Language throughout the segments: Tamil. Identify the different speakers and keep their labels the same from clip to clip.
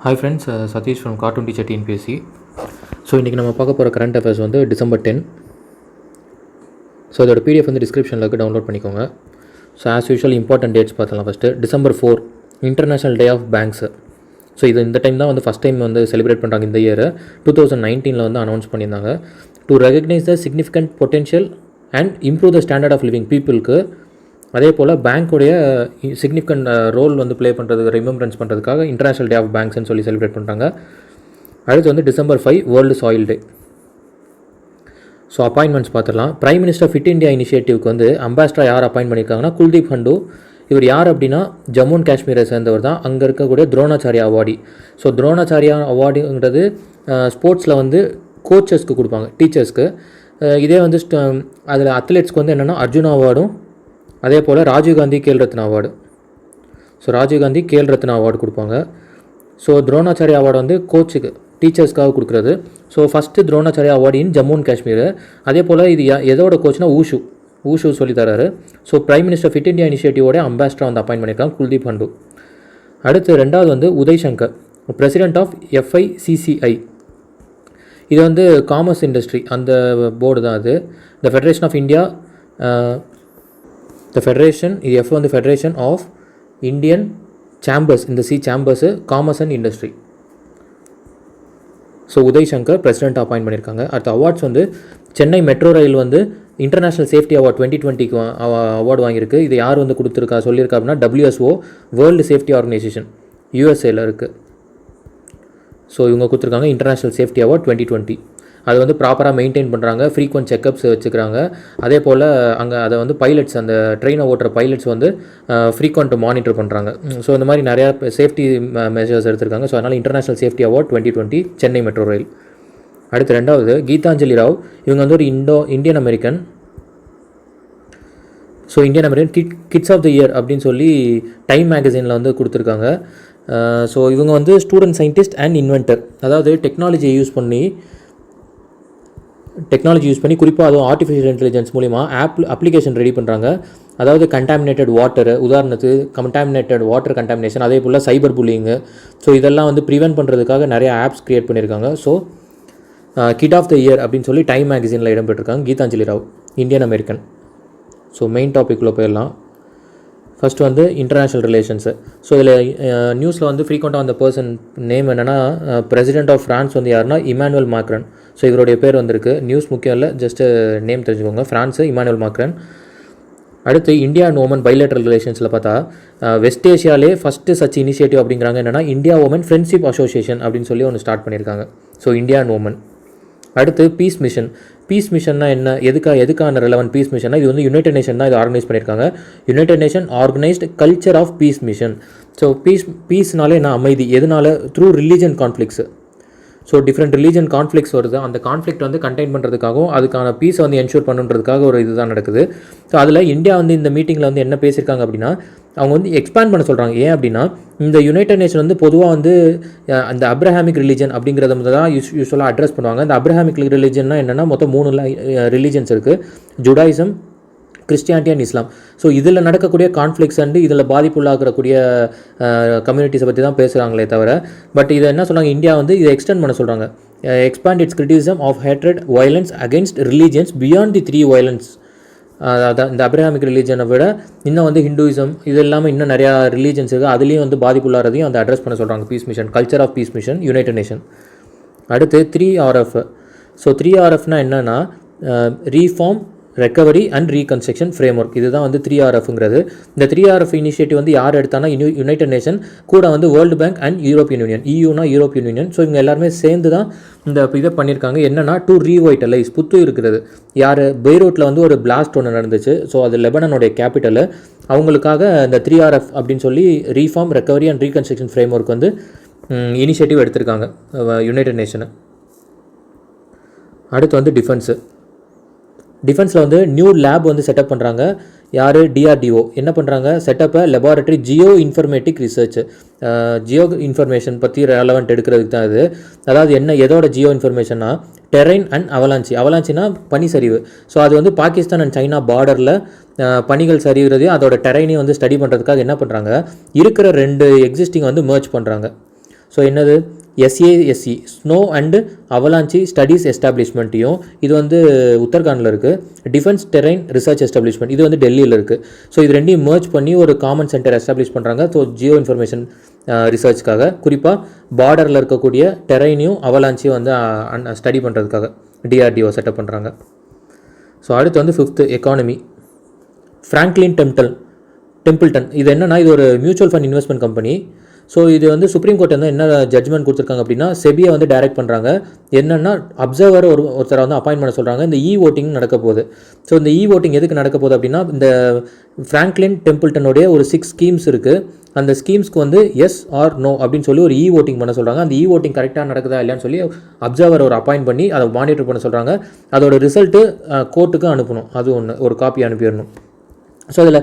Speaker 1: Hi friends, Satish from cartoon teacher TNPSC. So இன்றைக்கி நம்ம பார்க்க போகிற கரண்ட் அஃபேர்ஸ் வந்து December 10. ஸோ இதோட பிடிஎஃப் வந்து டிஸ்கிரிப்ஷனில் இருக்குது, டவுன்லோட் பண்ணிக்கோங்க. So as usual important dates பார்த்தலாம். First December 4 international day of banks. So இது இந்த டைம் தான் வந்து ஃபஸ்ட் டைம் வந்து செலிப்ரேட் பண்ணுறாங்க. இந்த இயர் 2019 வந்து அனௌன்ஸ் பண்ணியிருந்தாங்க. To recognise the significant potential and improve the standard of living பீப்புளுக்கு, அதே போல் பேங்க்குடைய சிக்னிஃபிகண்ட் ரோல் வந்து ப்ளே பண்ணுறது, ரிமெம்பரன்ஸ் பண்ணுறதுக்காக இன்டர்நேஷ்னல் டே ஆஃப் பேங்க்ஸ்ன்னு சொல்லி செலிப்ரேட் பண்ணுறாங்க. அடுத்து வந்து December 5 world soil day. So appointments பார்த்துடலாம். பிரைம் மினிஸ்டர் ஃபிட் இந்தியா இனிஷியேட்டிவ்க்கு வந்து அம்பாஸ்டராக யார் அப்பாயின்ட் பண்ணியிருக்காங்கன்னா குல்தீப் ஹண்டு. இவர் யார் அப்படின்னா ஜம்மு அண்ட் காஷ்மீரை சேர்ந்தவர் தான். அங்கே இருக்கக்கூடிய துரோணாச்சாரியா அவார்டி. ஸோ துரோணாச்சாரியா அவார்டுங்கிறது ஸ்போர்ட்ஸில் வந்து கோச்சஸ்க்கு கொடுப்பாங்க, டீச்சர்ஸ்க்கு. இதே வந்து அதில் அத்லெட்ஸ்க்கு வந்து என்னென்னா அர்ஜுனா அவார்டும், அதே போல் Rajiv Gandhi Khel Ratna award. So Rajiv Gandhi Khel Ratna award கொடுப்பாங்க. ஸோ துரோணாச்சாரியா அவார்டு வந்து கோச்சுக்கு, டீச்சர்ஸ்க்காக கொடுக்குறது. So first Dronacharya award in Jammu and Kashmir. அதே போல் இது எதோட கோச்னா ஊஷு சொல்லி தராரு. So prime minister fit India இனிஷியேட்டிவோட அம்பாஸ்டராக வந்து அப்பாயின்ட் பண்ணியிருக்காங்க குல்தீப் ஹண்டு. அடுத்து ரெண்டாவது வந்து Uday Shankar, president of FICCI. இது வந்து காமர்ஸ் இண்டஸ்ட்ரி அந்த போர்டு தான் அது. த federation of India, the federation, இது எஃப் வந்து ஃபெடரேஷன் ஆஃப் இந்தியன் சேம்பர்ஸ், இந்த chambers commerce and industry. So Uday Shankar president appoint பண்ணியிருக்காங்க. அடுத்த அவார்ட்ஸ் வந்து சென்னை மெட்ரோ ரயில் வந்து இன்டர்நேஷ்னல் சேஃப்டி அவார்ட் 2020 அவார்டு வாங்கியிருக்கு. இது யார் வந்து சொல்லியிருக்கா அப்படின்னா WSO, world safety organisation, USA இருக்குது. ஸோ இவங்க கொடுத்துருக்காங்க இன்டர்நேஷ்னல் சேஃப்டி அவார்ட் 2020. அது வந்து ப்ராப்பராக மெயின்டைன் பண்ணுறாங்க, ஃப்ரீக்வெண்ட் செக்கப்ஸ் வச்சுக்கிறாங்க. அதே போல் அங்கே அதை வந்து பைலட்ஸ், அந்த ட்ரெயினை ஓட்டுற பைலட்ஸ் வந்து ஃப்ரீக்வெண்ட் மானிட்டர் பண்ணுறாங்க. ஸோ இந்த மாதிரி நிறையா சேஃப்டி மெஷர்ஸ் எடுத்திருக்காங்க. ஸோ அதனால் international safety award 2020 Chennai metro rail. அடுத்து ரெண்டாவது கீதாஞ்சலி ராவ். இவங்க வந்து ஒரு Indian American. So Indian American kids of the year அப்படின்னு சொல்லி டைம் மேகசினில் வந்து கொடுத்துருக்காங்க. ஸோ இவங்க வந்து ஸ்டூடெண்ட் சயின்டிஸ்ட் அண்ட் இன்வென்டர். அதாவது டெக்னாலஜியை யூஸ் பண்ணி குறிப்பாக அதுவும் ஆர்டிஃபிஷியல் இன்டெலிஜென்ஸ் மூலிமா அப்ளிகேஷன் ரெடி பண்ணுறாங்க. அதாவது கண்டாமினேட்டட் வாட்டரு, உதாரணத்துக்கு கண்டாமினேட்டட் வாட்டர் கண்டாமினேஷன், அதே போல் சைபர் புல்லிங்கு. ஸோ இதெல்லாம் வந்து ப்ரிவென்ட் பண்ணுறதுக்காக நிறைய ஆப்ஸ் க்ரியேட் பண்ணியிருக்காங்க. So kid of the year அப்படின்னு சொல்லி டைம் மேகசினில் இடம்பெற்றிருக்காங்க Gitanjali Rao, Indian American. So main டாப்பிக்குள்ளே போயிடலாம். ஃபஸ்ட்டு வந்து இன்டர்நேஷ்னல் ரிலேஷன்ஸு. ஸோ இதில் நியூஸில் வந்து ஃப்ரீக்வெண்ட்டாக வந்த பர்சன் நேம் என்னென்னா பிரசிடென்ட் ஆஃப் ஃப்ரான்ஸ் வந்து யாருன்னா இமானுவேல் மேக்ரன். ஸோ இவருடைய பேர் வந்திருக்கு. நியூஸ் முக்கியம் இல்லை, ஜஸ்ட்டு நேம் தெரிஞ்சுக்கோங்க. France Emmanuel Macron. அடுத்து இந்தியா அண்ட் ஓமன் பைலேட்ரல் ரிலேஷன்ஸில் பார்த்தா வெஸ்ட் ஏஷியாலே ஃபஸ்ட்டு சச் இனிஷியேட்டிவ் அப்படிங்கிறாங்க. என்னென்னா இந்தியா ஓமன் ஃப்ரெண்ட்ஷிப் அசோசியேஷன் அப்படின்னு சொல்லி ஒன்று ஸ்டார்ட் பண்ணியிருக்காங்க. So India and Oman. அடுத்து பீஸ் மிஷன்னா என்ன, எதுக்கான ரெலவென்ட் பீஸ் மிஷன்னா, இது வந்து யுனைடெட் நேஷன் தான் இது ஆர்கனைஸ் பண்ணியிருக்காங்க. United nation organised culture of peace mission. So பீஸ்னாலே என்ன, அமைதி. எதனால? Through religion conflicts. So different religion conflicts வருது. அந்த கான்ஃப்ளிக்ட் வந்து கண்டெயின் பண்ணுறதுக்காகவும் அதுக்கான பீஸை வந்து என்ஷூர் பண்ணுறதுக்காக ஒரு இதுதான் நடக்குது. ஸோ அதில் இந்தியா வந்து இந்த மீட்டிங்கில் வந்து என்ன பேசியிருக்காங்க அப்படின்னா, அவங்க வந்து எக்ஸ்பேண்ட் பண்ண சொல்கிறாங்க. ஏன் அப்படின்னா இந்த யுனைடெட் நேஷன் வந்து பொதுவாக வந்து அந்த அப்ரஹாமிக் ரிலீஜன் அப்படிங்கிறத வந்து தான் யூஸ்வலாக அட்ரஸ் பண்ணுவாங்க. இந்த அப்ரஹாமிக் ரிலீஜன்னா என்னென்னா மொத்தம் 3 ரிலீஜன்ஸ் இருக்குது: Judaism, Christianity and Islam. So இதில் நடக்கக்கூடிய கான்ஃப்ளிக்ஸ் அண்டு இதில் பாதிப்புள்ளாகக்கூடிய கம்யூனிட்டிஸை பற்றி தான் பேசுகிறாங்களே தவிர, பட் இதை என்ன சொல்கிறாங்க, இந்தியா வந்து இதை எக்ஸ்டெண்ட் பண்ண சொல்கிறாங்க. Expand its criticism of hatred violence against religions beyond the 3 violence. அதான் இந்த அப்ரஹாமிக் ரிலீஜனை விட இன்னும் வந்து ஹிந்துயிசம், இது இல்லாமல் இன்னும் நிறையா ரிலீஜன்ஸ் இருக்குது, அதுலேயும் வந்து பாதிப்புள்ளாரதையும் அந்த அட்ரஸ் பண்ண சொல்கிறாங்க. Peace mission, culture of peace mission, united nation. அடுத்து 3RF. ஸோ 3RFனா என்னென்னா reform, recovery and reconstruction framework. இதுதான் வந்து 3RFங்கிறது. இந்த 3RF இனிஷியேட்டிவ் வந்து யார் எடுத்தானா யுனைடெட் நேஷன் கூட வந்து world bank and European union, EUனா யூரோப்பியன் யூனியன். ஸோ இவங்க எல்லாருமே சேர்ந்து தான் இந்த இதை பண்ணியிருக்காங்க. என்னென்னா டு ரீவைட்டலைஸ், புத்து இருக்கிறது. யார், பெய்ரூட்டில் வந்து ஒரு பிளாஸ்ட் ஒன்று நடந்துச்சு. ஸோ அது லெபனானுடைய கேபிட்டலு. அவங்களுக்காக இந்த 3RF அப்படின்னு சொல்லி reform, recovery and reconstruction framework வந்து இனிஷியேட்டிவ் எடுத்திருக்காங்க யுனைடெட் நேஷனு. அடுத்து வந்து டிஃபென்ஸில் வந்து நியூ லேப் வந்து செட்டப் பண்ணுறாங்க. யார், DRDO என்ன பண்ணுறாங்க, செட்டப்பை laboratory geo informatic research. Geo information பற்றி ரெலவெண்ட் எடுக்கிறதுக்கு தான் இது. அதாவது என்ன, எதோட ஜியோ இன்ஃபர்மேஷன்னா டெரைன் அண்ட் அவலாஞ்சினா பனி சரிவு. ஸோ அது வந்து பாகிஸ்தான் அண்ட் சைனா பார்டரில் பனிகள் சரிவுறதையும் அதோட டெரைனையும் வந்து ஸ்டடி பண்ணுறதுக்காக என்ன பண்ணுறாங்க, இருக்கிற 2 எக்ஸிஸ்டிங் வந்து மர்ஜ் பண்ணுறாங்க. ஸோ என்னது SASE snow and avalanche studies எஸ்டாப்ளிஷ்மெண்ட்டையும், இது வந்து உத்தரகாண்டில் இருக்குது. டிஃபென்ஸ் டெரைன் ரிசர்ச் எஸ்டாப்ளிஷ்மெண்ட் இது வந்து டெல்லியில் இருக்குது. ஸோ இது ரெண்டையும் மர்ஜ் பண்ணி ஒரு காமன் சென்டர் எஸ்டாப்ளிஷ் பண்ணுறாங்க. ஸோ ஜியோ இன்ஃபர்மேஷன் ரிசர்ச்க்காக, குறிப்பாக பார்டரில் இருக்கக்கூடிய டெரைனையும் அவலாஞ்சியும் வந்து ஸ்டடி பண்ணுறதுக்காக DRDO செட்டப் பண்ணுறாங்க. ஸோ அடுத்து வந்து 5th எக்கானமி. ஃப்ராங்க்லின் டெம்பிள்டன் இது என்னென்னா, இது ஒரு mutual fund investment company. So இது வந்து சுப்ரீம் கோர்ட் வந்து என்ன ஜட்ஜ்மெண்ட் கொடுத்துருக்காங்க அப்படின்னா, செபியை வந்து டைரக்ட் பண்ணுறாங்க. என்னென்னா ஒருத்தரை வந்து அப்பாயின்ட் பண்ண சொல்கிறாங்க. இந்த ஓட்டிங் நடக்க போகுது. ஸோ இந்த ஓட்டிங் எதுக்கு நடக்க போகுது அப்படின்னா, இந்த ஃப்ராங்க்லின் டெம்பிள்டனுடைய ஒரு 6 ஸ்கீம்ஸ் இருக்குது. அந்த ஸ்கீம்ஸ்க்கு வந்து எஸ் ஆர் நோ அப்படின்னு சொல்லி ஒரு ஓட்டிங் பண்ண சொல்கிறாங்க. அந்த ஓட்டிங் கரெக்டாக நடக்குதா இல்லையான்னு சொல்லி அப்சர்வர் ஒரு அப்பாயின்ட் பண்ணி அதை மானிட்டர் பண்ண சொல்கிறாங்க. அதோட ரிசல்ட்டு கோர்ட்டுக்கு அனுப்பணும். அது ஒரு காப்பி அனுப்பிடணும். ஸோ அதில்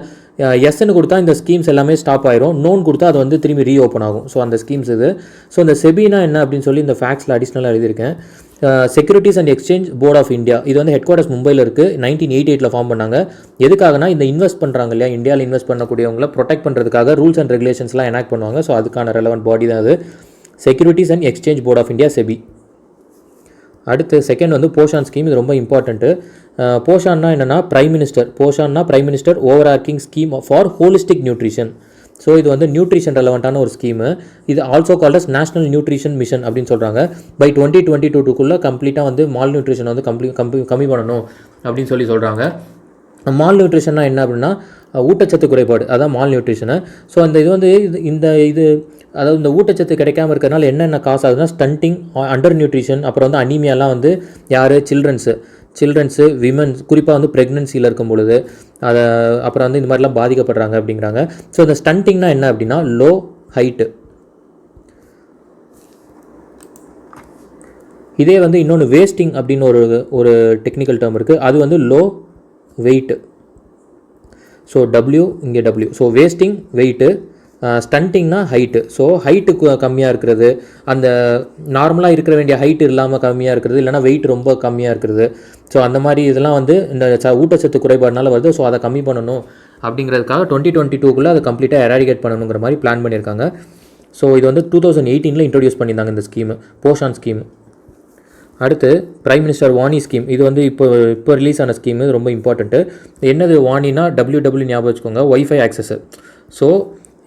Speaker 1: எஸ்ன்னு கொடுத்தா இந்த ஸ்கீம்ஸ் எல்லாமே ஸ்டாப் ஆயிரும். நோன் கொடுத்தா அது வந்து திரும்பி ரீஓப்பன் ஆகும். ஸோ அந்த ஸ்கீம்ஸ் இது. ஸோ இந்த செபினா என்ன அப்படின்னு சொல்லி இந்த ஃபேக்ஸில் அடிஷ்னலாக எழுதியிருக்கேன். Securities and exchange board of India இது வந்து ஹெட் குவார்ட்டர்ஸ் மும்பையில் இருக்குது. 1988 ஃபார்ம் பண்ணாங்க. எதுக்காகனா இந்த இன்வெஸ்ட் பண்ணுறாங்க இல்லையா, இந்தியாவில் இன்வெஸ்ட் பண்ணக்கூடியவங்களை ப்ரொடெக்ட் பண்ணுறதுக்காக ரூல்ஸ் அண்ட் ரெகுலேஷன்ஸ்லாம் எனாக்ட் பண்ணுவாங்க. ஸோ அதுக்கான ரெலவெண்ட் பாடி தான் அது. Securities and exchange board of India SEBI. அடுத்து செகண்ட் வந்து போஷான் ஸ்கீம். இது ரொம்ப இம்பார்ட்டண்ட்டு. போஷான்னா என்னென்னா prime minister overarching scheme for holistic nutrition. So இது வந்து நியூட்ரிஷன் ரெலவெண்ட்டான ஒரு ஸ்கீமு. இது also called as national nutrition mission அப்படின்னு சொல்கிறாங்க. பை 2022 கம்ப்ளீட்டாக வந்து மால் நியூட்ரிஷன் வந்து கம்மி பண்ணணும் அப்படின்னு சொல்கிறாங்க. மால் நியூட்ரிஷன்னா என்ன அப்படின்னா ஊட்டச்சத்து குறைபாடு, அதான் மால் நியூட்ரிஷனு. ஸோ அந்த இது வந்து அதாவது இந்த ஊட்டச்சத்து கிடைக்காம இருக்கிறதுனால என்னென்ன காசு ஆகுதுன்னா ஸ்டண்டிங், அண்டர் நியூட்ரிஷன், அப்புறம் வந்து அனீமியாலாம் வந்து யார் சில்ட்ரன்ஸு விமன்ஸ் குறிப்பாக வந்து ப்ரெக்னன்சியில் இருக்கும் பொழுது அப்புறம் வந்து இந்த மாதிரிலாம் பாதிக்கப்படுறாங்க அப்படிங்கிறாங்க. ஸோ இந்த ஸ்டண்டிங்னா என்ன அப்படின்னா லோ ஹைட்டு. இதே வந்து இன்னொன்று வேஸ்டிங் அப்படின்னு ஒரு டெக்னிக்கல் டேர்ம் இருக்குது. அது வந்து லோ வெயிட்டு. ஸோ இங்கே W. ஸோ வேஸ்டிங் வெயிட்டு, ஸ்டண்டிங்னா ஹைட்டு. ஸோ ஹைட்டு கம்மியாக இருக்கிறது, அந்த நார்மலாக இருக்கிற வேண்டிய ஹைட்டு இல்லாமல் கம்மியாக இருக்கிறது, இல்லைனா வெயிட் ரொம்ப கம்மியாக இருக்கிறது. ஸோ அந்த மாதிரி இதெல்லாம் வந்து இந்த ஊட்டச்சத்து குறைபாடுனால வருது. ஸோ அதை கம்மி பண்ணணும் அப்படிங்கிறதுக்காக 2022 அதை கம்ப்ளீட்டாக எராடிகேட் பண்ணணுங்கிற மாதிரி பிளான் பண்ணியிருக்காங்க. ஸோ இது வந்து 2018 இன்ட்ரடியூஸ் பண்ணியிருந்தாங்க இந்த ஸ்கீமு, போஷான் ஸ்கீம். அடுத்து பிரைம் மினிஸ்டர் வாணி ஸ்கீம். இது வந்து இப்போ ரிலீஸ் ஆன ஸ்கீமு, ரொம்ப இம்பார்ட்டண்ட்டு. என்னது வாணினா WW ஞாபகம் வச்சுக்கோங்க, wifi access. So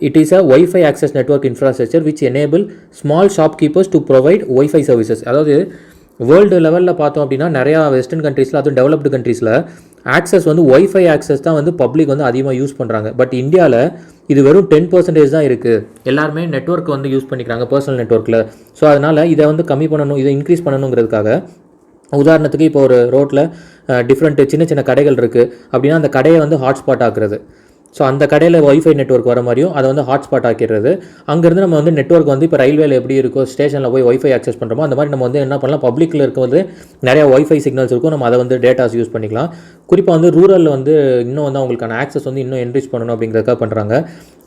Speaker 1: it is a Wi-Fi access network infrastructure which enable small shopkeepers to provide Wi-Fi services. அதாவது வேர்ல்டு லெவலில் பார்த்தோம் அப்படின்னா நிறையா வெஸ்டர்ன் கண்ட்ரீஸில், அதுவும் டெவலப்டு கண்ட்ரீஸில் ஆக்சஸ் வந்து ஒய்ஃபை ஆக்சஸ் தான் வந்து பப்ளிக் வந்து அதிகமாக யூஸ் பண்ணுறாங்க. பட் இந்தியாவில் இது வெறும் 10% தான் இருக்குது. எல்லாருமே நெட்வொர்க் வந்து யூஸ் பண்ணிக்கிறாங்க பர்சனல் நெட்வொர்க்கில். ஸோ அதனால் இதை வந்து கம்மி பண்ணணும், இதை இன்க்ரீஸ் பண்ணணுங்கிறதுக்காக, உதாரணத்துக்கு இப்போ ஒரு ரோட்டில் டிஃப்ரெண்ட் சின்ன சின்ன கடைகள் இருக்குது அப்படின்னா அந்த கடையை வந்து ஹாட்ஸ்பாட் ஆக்குறது. ஸோ அந்த கடையில் ஒய்ஃபை நெட்வொர்க் வர மாதிரியும் அதை வந்து ஹாட்ஸ்பாட் ஆக்கிடுறது. அங்கேருந்து நம்ம வந்து நெட்வொர்க் வந்து இப்போ ரயில்வேல எப்படி இருக்கோ, ஸ்டேஷனில் போய் ஒய்ஃபை ஆக்சஸ் பண்ணுறோமோ அந்த மாதிரி நம்ம வந்து என்ன பண்ணலாம், பப்ளிக்கில் இருக்க வந்து நிறையா ஒய்ஃபை சிக்னல்ஸ் இருக்கும், நம்ம அதை வந்து டேட்டாஸ் யூஸ் பண்ணிக்கலாம். குறிப்பாக வந்து ரூரலில் வந்து இன்னும் வந்து அவங்களுக்கான ஆக்சஸ் வந்து இன்னும் என்ரிச் பண்ணணும் அப்படிங்கிறதுக்காக பண்ணுறாங்க.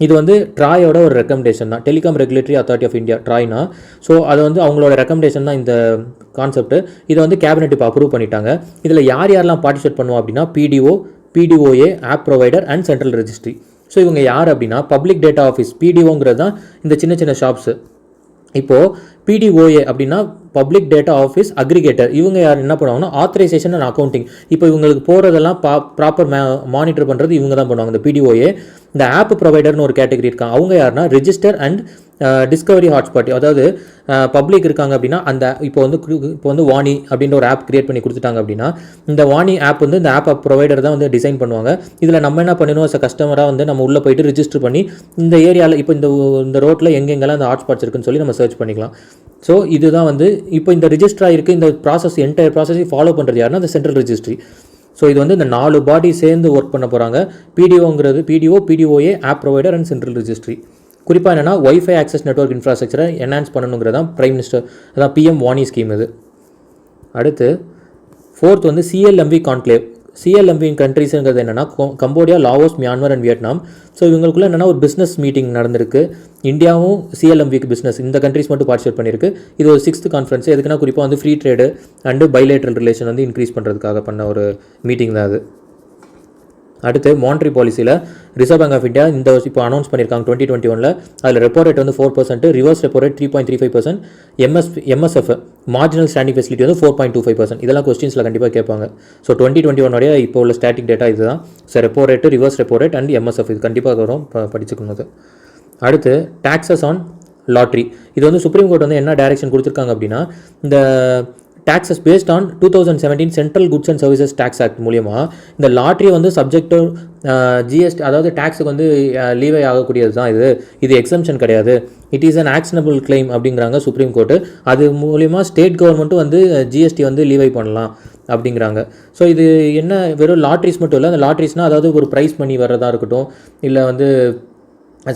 Speaker 1: இது வந்து ட்ராயோட ஒரு ரெக்கமெண்டேஷன் தான், telecom regulatory authority of India, ட்ராய்னா. ஸோ அது வந்து அவங்களோட ரெக்கமெண்டேஷன் தான் இந்த கான்செப்ட். இதை வந்து கேபினெட் இப்போ அப்ரூவ் பண்ணிட்டாங்க. இதில் யாரெல்லாம் பார்ட்டிசிபேட் பண்ணுவோம் அப்படின்னா PDOA, app provider and central registry. So இவங்க யார் அப்படின்னா பப்ளிக் டேட்டா ஆஃபீஸ். PDOங்கிறது தான் இந்த சின்ன சின்ன ஷாப்ஸு. இப்போது PDOA அப்படின்னா பப்ளிக் டேட்டா ஆஃபீஸ் அக்ரிகேட்டர். இவங்க யார் என்ன பண்ணுவாங்கன்னா ஆத்தரைசேஷன் அண்ட் அக்கௌண்டிங். இப்போ இவங்களுக்கு போகிறதெல்லாம் ப்ராப்பர் மானிட்டர் பண்ணுறது இவங்க தான் பண்ணுவாங்க, இந்த PDOA. இந்த ஆப் ப்ரொவைடர்னு ஒரு கேட்டகரி இருக்காங்க. அவங்க யாருன்னா ரெஜிஸ்டர் அண்ட் டிஸ்கவரி ஹாட்ஸ்பாட். அதாவது பப்ளிக் இருக்காங்க அப்படின்னா அந்த இப்போ வந்து வாணி அப்படின்ற ஒரு ஆப் கிரியேட் பண்ணி கொடுத்துட்டாங்க அப்படின்னா இந்த வாணி ஆப் வந்து இந்த ஆப் ப்ரொவைடர் தான் வந்து டிசைன் பண்ணுவாங்க. இதில் நம்ம என்ன பண்ணணும், அஸ் கஸ்டமராக வந்து நம்ம உள்ளே போயிட்டு ரிஜிஸ்டர் பண்ணி இந்த ஏரியாவில் இப்போ இந்த ரோட்டில் எங்கெங்கெல்லாம் இந்த ஹாட்ஸ்பாட்ஸ் இருக்குன்னு சொல்லி நம்ம சர்ச் பண்ணிக்கலாம். ஸோ இதுதான் வந்து இப்போ இந்த ரிஜிஸ்டராக இருக்குது. இந்த ப்ராசஸ் என்டையர் ப்ராசஸையும் ஃபாலோ பண்ணுறது யாருன்னா அந்த சென்ட்ரல் ரெஜிஸ்ட்ரி. ஸோ இது வந்து இந்த 4 பாடி சேர்ந்து ஒர்க் பண்ண போகிறாங்க. PDOA, app provider and central registry. குறிப்பாக என்னென்னா ஒய்ஃபை ஆக்சஸ் நெட்வொர்க் இன்ஃப்ராஸ்ட்ரக்சரை என்ஹான்ஸ் பண்ணணுங்கிறது தான் பிரைம் மினிஸ்டர், அதான் PM வாணி ஸ்கீம் இது. அடுத்து 4th வந்து CLMV கான்க்ளேவ். CLMV கண்ட்ரீஸுங்கிறது என்னென்னா Cambodia, Laos, Myanmar and Vietnam. So இவங்களுக்குள்ள என்னென்னா ஒரு பிஸ்னஸ் மீட்டிங் நடந்திருக்கு. இந்தியாவும் CLMVக்கு பிஸ்னஸ், இந்த கண்ட்ரீஸ் மட்டும் பார்ட்டிசிபேட் பண்ணியிருக்கு. இது ஒரு 6th கான்ஃபரன்ஸ். எதுக்குன்னா குறிப்பாக வந்து free trade and bilateral relation வந்து இன்க்ரீஸ் பண்ணுறதுக்காக பண்ண ஒரு மீட்டிங் தான் அது. அடுத்து மானிட்டரி பாலிசியில் ரிசர்வ் பேங்க் ஆஃப் இந்தியா இந்த இப்போ அனௌன்ஸ் பண்ணியிருக்காங்க 2021 அதில் ரெப்போ ரேட் வந்து 4%, reverse repo rate 3.35%, MSF marginal standing facility வந்து 4.25%. இதெல்லாம் கொஸ்டின்ஸில் கண்டிப்பாக கேட்பாங்க. ஸோ 2021 இப்போ உள்ள ஸ்டாட்டிக் டேட்டா இதுதான். So repo rate, reverse repo rate and MSF இது கண்டிப்பாக வரும், படிச்சுக்கணும். அடுத்து டாக்ஸஸ் ஆன் லாட்ரி. இது வந்து சுப்ரீம் கோர்ட் வந்து என்ன டைரக்ஷன் கொடுத்துருக்காங்க அப்படின்னா, இந்த taxes based on 2017 central goods and services tax act மூலியமாக இந்த லாட்ரி வந்து சப்ஜெக்ட் ஜிஎஸ்டி, அதாவது டேக்ஸுக்கு வந்து லீவை ஆகக்கூடியது தான் இது எக்ஸம்ஷன் கிடையாது. It is an actionable claim அப்படிங்கிறாங்க சுப்ரீம் கோர்ட்டு. அது மூலிமா ஸ்டேட் கவர்மெண்ட்டும் வந்து ஜிஎஸ்டி வந்து லீவை பண்ணலாம் அப்படிங்கிறாங்க. ஸோ இது என்ன வெறும் லாட்ரிஸ் மட்டும் இல்லை, அந்த லாட்ரிஸ்னால் அதாவது ஒரு ப்ரைஸ் மணி வர்றதா இருக்கட்டும், இல்லை வந்து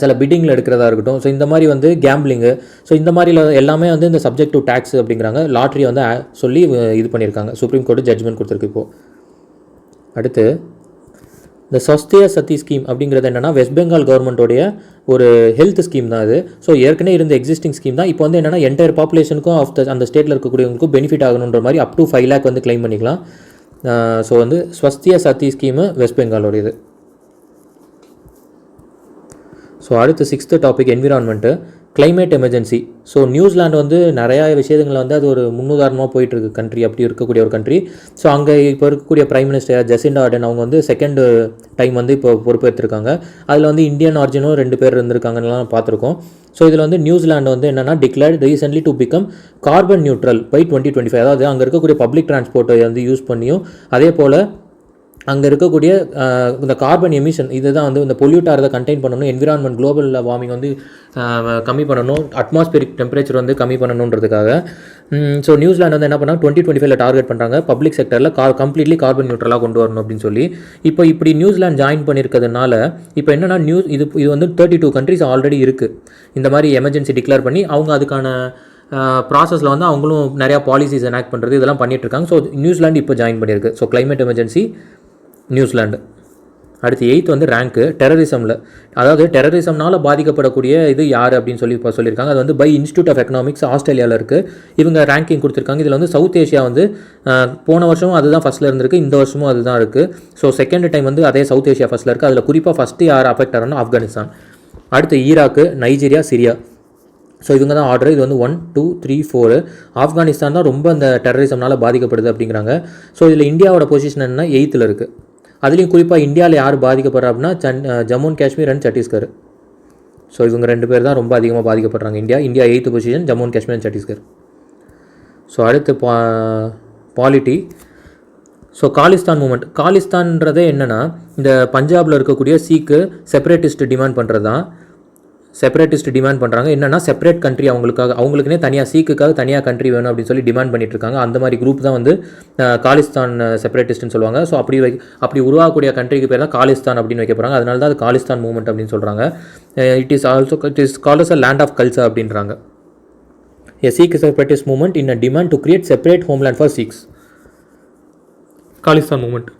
Speaker 1: சில பிட்டிங்கில் எடுக்கிறதா இருக்கட்டும், ஸோ இந்த மாதிரி வந்து கேம்பிளிங்கு, ஸோ இந்த மாதிரி எல்லாமே வந்து இந்த சப்ஜெக்ட் டு டேக்ஸ் அப்படிங்கிறாங்க. லாட்ரியை வந்து சொல்லி இது பண்ணியிருக்காங்க, சுப்ரீம் கோர்ட்டு ஜட்ஜ்மெண்ட் கொடுத்துருக்கு இப்போது. அடுத்து இந்த ஸ்வஸ்திய சத்தி ஸ்கீம் அப்படிங்கிறது என்னென்னா, வெஸ்ட் பெங்கால் கவர்மெண்ட்டோடைய ஒரு ஹெல்த் ஸ்கீம் தான் அது. ஸோ ஏற்கனவே இருந்த எக்ஸிஸ்டிங் ஸ்கீம் தான். இப்போ வந்து என்னென்னா என்டையர் பாப்புலேஷனுக்கும் அந்த ஸ்டேட்டில் இருக்கக்கூடியவங்களுக்கும் பெனிஃபிட் ஆகணுன்ற மாதிரி அப் டு 5 lakh வந்து கிளைம் பண்ணிக்கலாம். ஸோ வந்து ஸ்வஸ்திய சத்தி ஸ்கீமு வெஸ்ட் பெங்காலோடையது. ஸோ அடுத்து 6th topic environment, climate emergency. So New Zealand வந்து நிறையா விஷயங்களை வந்து அது ஒரு முன்னுதாரணமாக போயிட்டுருக்கு கண்ட்ரி, அப்படி இருக்கக்கூடிய ஒரு கண்ட்ரி. ஸோ அங்கே இப்போ இருக்கக்கூடிய பிரைம் மினிஸ்டர் ஜெசிண்டா ஆர்டன் அவங்க வந்து செகண்ட் டைம் வந்து இப்போ பொறுப்பேற்றிருக்காங்க. அதில் வந்து இந்தியன் ஆர்ஜினும் 2 பேர் இருந்திருக்காங்கலாம் பார்த்துருக்கோம். ஸோ இதில் வந்து நியூசிலாந்து வந்து என்னென்னா declared recently to become carbon neutral by 2025. அதாவது அங்கே இருக்கக்கூடிய பப்ளிக் டிரான்ஸ்போர்ட்டை வந்து யூஸ் பண்ணியும், அதே போல் அங்கே இருக்கக்கூடிய இந்த கார்பன் எமிஷன் இதுதான் வந்து இந்த பொல்யூட் ஆகிறத கண்டெயின் பண்ணணும், என்விரான்மெண்ட் குளோபல் வார்மிங் வந்து கம்மி பண்ணணும், அட்மாஸ்பியரிக் டெம்பரேச்சர் வந்து கம்மி பண்ணணுன்றதுக்காக. ஸோ நியூசிலாந்து வந்து என்ன பண்ணால் 2025 டார்கெட் பண்ணுறாங்க பப்ளிக் செக்டரில் கம்ப்ளீட்லி கார்பன் நியூட்ரலாக கொண்டு வரணும் அப்படின்னு சொல்லி. இப்போ இப்படி நியூசிலாந்து ஜாயின் பண்ணியிருக்கிறதுனால இப்போ என்னென்னா இது வந்து 32 கண்ட்ரிஸ் ஆல்ரெடி இருக்குது இந்த மாதிரி எமர்ஜென்சி டிக்ளேர் பண்ணி. அவங்க அதுக்கான ப்ராசஸில் வந்து அவங்களும் நிறையா பாலிசிஸ் எனாக்ட் பண்ணுறது இதெல்லாம் பண்ணிகிட்டு இருக்காங்க. ஸோ நியூசிலாந்து இப்போ ஜாயின் பண்ணியிருக்கு. So climate emergency New Zealand. அடுத்து 8th வந்து ரேங்க்கு டெரரிசமில். அதாவது டெரரிசம்னால் பாதிக்கப்படக்கூடிய இது யார் அப்படின்னு சொல்லி இப்போ சொல்லியிருக்காங்க. அது வந்து பை இன்ஸ்டியூட் ஆஃப் எக்கனாமிக்ஸ் ஆஸ்திரேலியாவில் இருக்குது. இவங்க ரேங்கிங் கொடுத்துருக்காங்க. இதில் வந்து சவுத் ஏஷியா வந்து போன வருஷமும் அதுதான் ஃபஸ்ட்டில் இருந்திருக்கு, இந்த வருஷமும் அதுதான் இருக்குது. ஸோ செகண்ட் டைம் வந்து அதே சவுத் ஏஷியா ஃபஸ்ட்டில் இருக்குது. அதில் குறிப்பாக ஃபஸ்ட்டு யார் அஃபெக்ட் ஆகிறோன்னா ஆப்கானிஸ்தான், அடுத்து ஈராக்கு, நைஜீரியா, சிரியா. ஸோ இவங்க தான் ஆர்டர். இது வந்து 1, 2, 3, 4. ஆப்கானிஸ்தான் தான் ரொம்ப அந்த டெரரிசம்னால் பாதிக்கப்படுது அப்படிங்கிறாங்க. ஸோ இதில் இந்தியாவோட பொசிஷன் என்னன்னா 8th இருக்குது. அதுலேயும் குறிப்பாக இந்தியாவில் யார் பாதிக்கப்படுறா அப்படின்னா Jammu and Kashmir and Chhattisgarh. So இவங்க 2 பேர் தான் ரொம்ப அதிகமாக பாதிக்கப்படுறாங்க. India 8th position, Jammu and Kashmir and Chhattisgarh. So அடுத்து பாலிட்டி. So Khalistan movement. காலிஸ்தான்றதே என்னென்னா இந்த பஞ்சாபில் இருக்கக்கூடிய சீக்கு செப்பரேட்டிஸ்ட் டிமாண்ட் பண்ணுறது தான். செப்பரேட்டிஸ்ட் டிமாண்ட் பண்ணுறாங்க என்னென்னா செப்பரேட் கண்ட்ரி அவங்களுக்குனே தனியாக சீக்குக்காக தனியாக கண்ட்ரி வேணும் அப்படின்னு சொல்லி டிமாண்ட் பண்ணிட்டு இருக்காங்க. அந்த மாதிரி குரூப் தான் வந்து காலிஸ்தான் செப்பரேட்டிஸ்ட்னு சொல்லுவாங்க. ஸோ அப்படி உருவாகக்கூடிய கண்ட்ரிக்கு பேர் தான் காலிஸ்தான் அப்படின்னு வைக்க போகிறாங்க. அதனால தான் அது காலிஸ்தான் மூவ்மெண்ட் அப்படின்னு சொல்கிறாங்க. It is called as a land of culture அப்படின்றாங்க. A Sikh separatist movement in a demand to create separate homeland for Sikhs, Khalistan movement.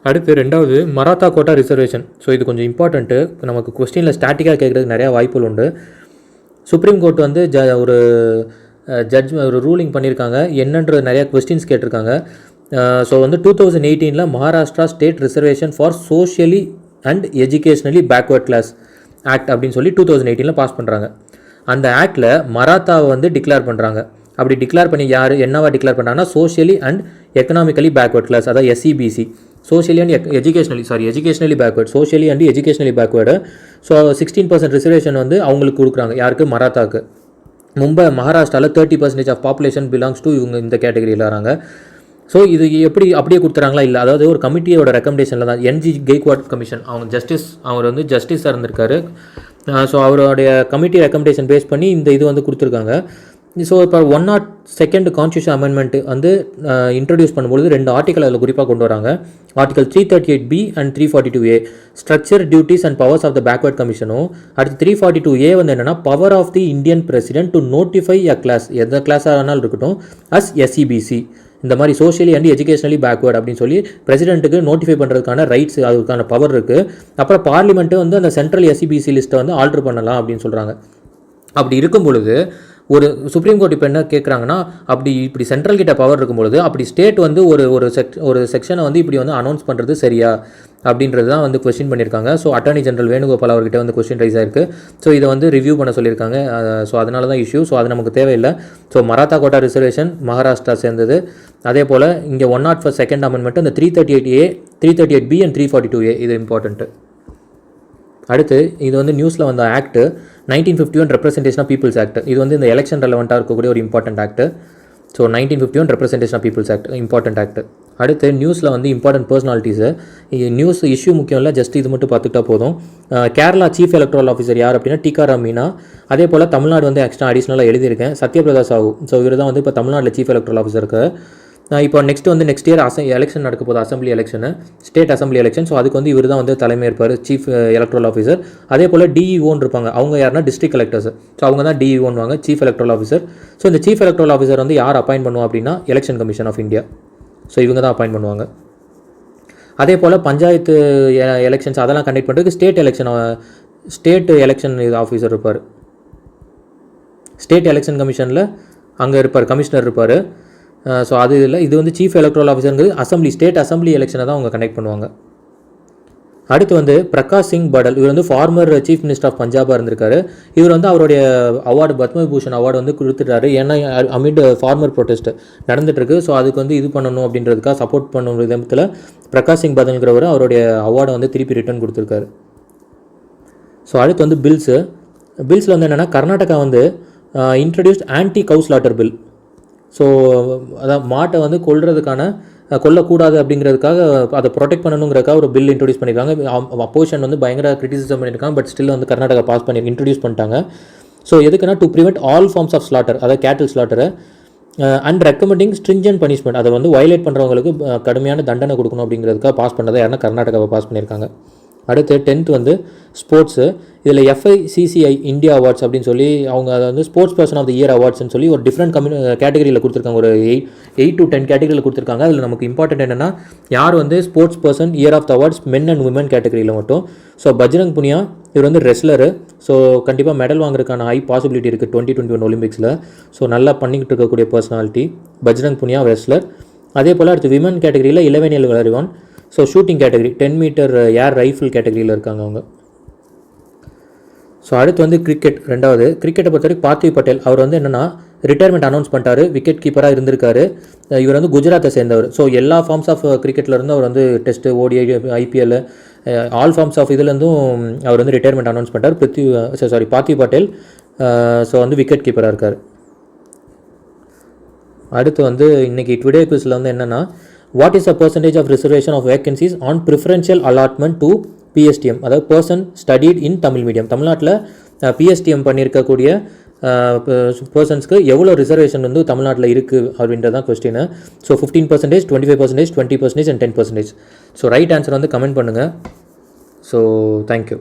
Speaker 1: அடுத்து 2வது மராத்தா கோட்டா ரிசர்வேஷன். ஸோ இது கொஞ்சம் இம்பார்ட்டண்ட்டு. நமக்கு கொஸ்டினில் ஸ்டாட்டிக்காக கேட்குறதுக்கு நிறையா வாய்ப்புகள் உண்டு. சுப்ரீம் கோர்ட் வந்து ஒரு ரூலிங் பண்ணியிருக்காங்க. என்னன்றது நிறையா கொஸ்டின்ஸ் கேட்டிருக்காங்க. ஸோ வந்து 2018 Maharashtra state reservation for socially and educationally backward class act அப்படின்னு சொல்லி 2018 பாஸ் பண்ணுறாங்க. அந்த ஆக்டில் மராத்தாவை வந்து டிக்ளேர் பண்ணுறாங்க. அப்படி டிக்ளேர் பண்ணி என்னவா டிக்ளேர் பண்ணுறாங்கன்னா socially and economically backward class, அதாவது SCBC, socially and educationally backward, socially and educationally backward. So 16% reservation வந்து அவங்களுக்கு கொடுக்குறாங்க. யாருக்கு? மராத்தாக்கு. மகாராஷ்டிராவில் 30% ஆஃப் பாப்புலேஷன் பிலாங்ஸ் டு இவங்க இந்த கேட்டகரியில் வராங்க. ஸோ இது அப்படியே கொடுத்துறாங்களா? இல்லை, அதாவது ஒரு கமிட்டியோட ரெக்கமெண்டேஷனில் தான். என்ஜி கெய்க்வாட் கமிஷன், அவர் வந்து ஜஸ்டிஸாக இருந்திருக்காரு. ஸோ அவருடைய கமிட்டி ரெக்கமெண்டேஷன் பேஸ் பண்ணி இந்த இது வந்து கொடுத்துருக்காங்க. ஸோ இப்போ 102nd கான்ஸ்டியூஷன் அமெண்ட்மெண்ட் வந்து இன்ட்ரடியூஸ் பண்ணும்போது 2 ஆர்டிக்கல் அதில் குறிப்பாக கொண்டு வராங்க. Article 338B and 342A structure, duties and powers of the backward கமிஷனும், அடுத்து 342A வந்து என்னென்னா power of the Indian president to notify a class, எந்த கிளாஸாக இருந்தாலும் இருக்கட்டும், அஸ் எஸ்சிபிசி, இந்த மாதிரி சோஷியலி அண்ட் எஜுகேஷனலி பேக்வேர்ட் அப்படின்னு சொல்லி பிரசிடென்ட்டுக்கு நோட்டிஃபை பண்ணுறதுக்கான ரைட்ஸ், அதுக்கான பவர் இருக்குது. அப்புறம் பார்லிமெண்ட்டு வந்து அந்த சென்ட்ரல் எஸ்சிபிசி லிஸ்ட்டை வந்து ஆல்ட்ரு பண்ணலாம் அப்படின்னு சொல்கிறாங்க. அப்படி இருக்கும் பொழுது ஒரு சுப்ரீம் கோர்ட் இப்போ என்ன கேட்குறாங்கன்னா, இப்படி சென்ட்ரல் கிட்ட பவர் இருக்கும்பொழுது அப்படி ஸ்டேட் வந்து ஒரு செக்ஷனை வந்து இப்படி வந்து அனௌன்ஸ் பண்ணுறது சரியா அப்படின்றது தான் வந்து கொஸ்டின் பண்ணியிருக்காங்க. ஸோ அட்டார்னி ஜெனரல் வேணுகோபால் அவர்கிட்ட வந்து கொஸ்டின் ரைஸ் ஆயிருக்கு. ஸோ இதை வந்து ரிவ்யூ பண்ண சொல்லியிருக்காங்க. ஸோ அதனால தான் இஷ்யூ. ஸோ அது நமக்கு தேவையில்லை. So Maratha quota reservation Maharashtra சேர்ந்தது. அதே போல் இங்கே 101 செகண்ட் அமெண்ட்மெண்ட் இந்த 338A 338B அண்ட் 342A இது இம்பார்ட்டன்ட்டு. அடுத்து இது வந்து நியூஸில் வந்த act 1951 representation of people's act. இது வந்து இந்த எலெக்ஷன் ரெலவெண்ட்டாக இருக்கக்கூடிய ஒரு important act. So 1951 representation of people's act important act. அடுத்து நியூஸில் வந்து இம்பார்ட்டன்ட் பர்சனாலிட்டிஸு. நியூஸ் இஷ்யூ முக்கியம் இல்லை, ஜஸ்ட் இது மட்டும் பார்த்துக்கிட்டா போதும். கேரளா சீஃப் எலக்ட்ரல் ஆஃபீஸர் யார் அப்படின்னா டிகாராம் மீனா. அதே போல் தமிழ்நாடு வந்து எக்ஸ்ட்ரா அடிஷ்னலாக எழுதியிருக்கேன் சத்யபிரதா சாஹூ. ஸோ இவர் தான் வந்து இப்போ தமிழ்நாட்டில் சீஃப் எலக்ட்ரல் ஆஃபீஸருக்கு. இப்போ நெக்ஸ்ட் இயர் எலெக்ஷன் நடக்க போகுது, assembly election, state assembly election. So அதுக்கு வந்து இவர் தான் வந்து தலைமை இருப்பார், சீஃப் எலக்ட்ரல் ஆஃபீஸர். அதே போல் டிஇஓன்னு இருப்பாங்க, அவங்க யாருன்னா டிஸ்ட்ரிக்ட் கலெக்டர்ஸ். ஸோ அவங்க தான் டிஇஓன்னுவாங்க, சீஃப் எலக்ட்ரல் ஆஃபீஸர். ஸோ இந்த சீஃப் எலக்ட்ரல் ஆஃபீஸர் வந்து யார் அப்பாயின்ட் பண்ணுவோம் அப்படின்னா election commission of India. So இவங்க தான் அப்பாயின்ட் பண்ணுவாங்க. அதே போல் பஞ்சாயத்து எலெக்ஷன்ஸ் அதெல்லாம் கண்டக்ட் பண்ணுறதுக்கு ஸ்டேட் எலெக்ஷன் ஆஃபீஸர் இருப்பார். ஸ்டேட் எலெக்ஷன் கமிஷனில் அங்கே இருப்பார், கமிஷனர் இருப்பார். ஸோ அது இல்லை, இது வந்து சீஃப் எலக்ட்ரல் ஆஃபீஸருங்கிறது ஸ்டேட் அசம்பிளி எலெக்ஷனை தான் அவங்க கண்டக்ட் பண்ணுவாங்க. அடுத்து வந்து பிரகாஷ் சிங் படல், இவர் வந்து ஃபார்மர் சீஃப் மினிஸ்டர் ஆஃப் பஞ்சாபாக இருந்திருக்காரு. இவர் வந்து அவருடைய அவார்டு பத்மவிபூஷன் அவார்டு வந்து கொடுத்துட்டாரு. ஏன்னா அமிட் ஃபார்மர் ப்ரொட்டஸ்ட் நடந்துகிட்ருக்கு. ஸோ அதுக்கு வந்து இது பண்ணணும் அப்படின்றதுக்காக சப்போர்ட் பண்ணும் விதத்தில் பிரகாஷ் சிங் பதல்ங்கிறவர் அவருடைய அவார்டை வந்து திருப்பி ரிட்டர்ன் கொடுத்துருக்காரு. ஸோ அடுத்து வந்து பில்ஸில் வந்து என்னென்னா கர்நாடகா வந்து இன்ட்ரடியூஸ்ட் ஆன்டி கவு ஸ்லாட்டர் பில். ஸோ அதான் மாட்டை வந்து கொல்லக்கூடாது அப்படிங்கிறதுக்காக அதை ப்ரொடெக்ட் பண்ணணுங்கிறதுக்காக ஒரு பில் இன்ட்ரடியூஸ் பண்ணியிருக்காங்க. அப்போசிஷன் வந்து பயங்கர கிரிட்டிசிசம் பண்ணியிருக்காங்க. பட் ஸ்டில் வந்து கர்நாடகா பாஸ் பண்ணி இன்ட்ரடியூஸ் பண்ணிட்டாங்க. ஸோ எதுக்குன்னா to prevent all forms of slaughter, அதாவது கேட்டில் ஸ்லாட்டரை அண்ட் ரெக்கமெண்டிங் ஸ்ட்ரிஞ்சன்ட் பனிஷ்மெண்ட், அதை வந்து வயலேட் பண்ணுறவங்களுக்கு கடுமையான தண்டனை கொடுக்கணும் அப்படிங்கிறதுக்காக பாஸ் பண்ணதை யாருன்னா கர்நாடகாவை பாஸ் பண்ணியிருக்காங்க. அடுத்து 10th வந்து ஸ்போர்ட்ஸு. இதில் FICCI இந்தியா அவார்ட்ஸ் அப்படின்னு சொல்லி அவங்க அதை வந்து sports person of the year அவார்ட்ஸ்னு சொல்லி ஒரு டிஃப்ரெண்ட் கேட்டகரியில் கொடுத்துருக்காங்க. ஒரு 8 to 10 கேட்டகரியில் கொடுத்துருக்காங்க. அதில் நமக்கு இம்பார்ட்டன்ட் என்னென்னா யார் வந்து sports person year of the awards men and women கேட்டகரியில் மட்டும். ஸோ பஜ்ரங் புனியா இவர் வந்து ரெஸ்லரு. ஸோ கண்டிப்பாக மெடல் வாங்குறதுக்கான ஹை பாசிபிலிட்டி இருக்குது 2021 ஒலிம்பிக்ஸில். ஸோ நல்லா பண்ணிக்கிட்டு இருக்கக்கூடிய பர்சனாலிட்டி பஜ்ரங் புனியா ரெஸ்லர். அதே போல் அடுத்து விமன் கேட்டகரியில் Elavenil Valarivan. So shooting category 10 metre air rifle கேட்டகரியில் இருக்காங்க அவங்க. ஸோ அடுத்து வந்து ரெண்டாவது கிரிக்கெட்டை பொறுத்த வரைக்கும் பார்த்திவ் பட்டேல் அவர் வந்து என்னென்னா ரிட்டையர்மெண்ட் அனௌன்ஸ் பண்ணிட்டாரு. விக்கெட் கீப்பராக இருந்திருக்காரு. இவர் வந்து குஜராத்தை சேர்ந்தவர். ஸோ எல்லா ஃபார்ம்ஸ் ஆஃப் கிரிக்கெட்லேருந்து அவர் வந்து test, ODI, IPL all forms of இதுலேருந்தும் அவர் வந்து ரிட்டையர்மெண்ட் அனௌன்ஸ் பண்ணிட்டார். பார்த்திவ் பட்டேல் ஸோ வந்து விக்கெட் கீப்பராக இருக்கார். அடுத்து வந்து இன்றைக்கி டுடே குவிஸில் வந்து என்னென்னா what is the percentage of reservation of vacancies on preferential allotment to PSTM, அதாவது person studied in Tamil medium. தமிழ்நாட்டில் PSTM பண்ணியிருக்கக்கூடிய பர்சன்ஸ்க்கு எவ்வளோ ரிசர்வேஷன் வந்து தமிழ்நாட்டில் இருக்குது அப்படின்றதான் question. So 15%, 25%, 20% and 10%. So right answer வந்து கமெண்ட் பண்ணுங்கள். So thank you.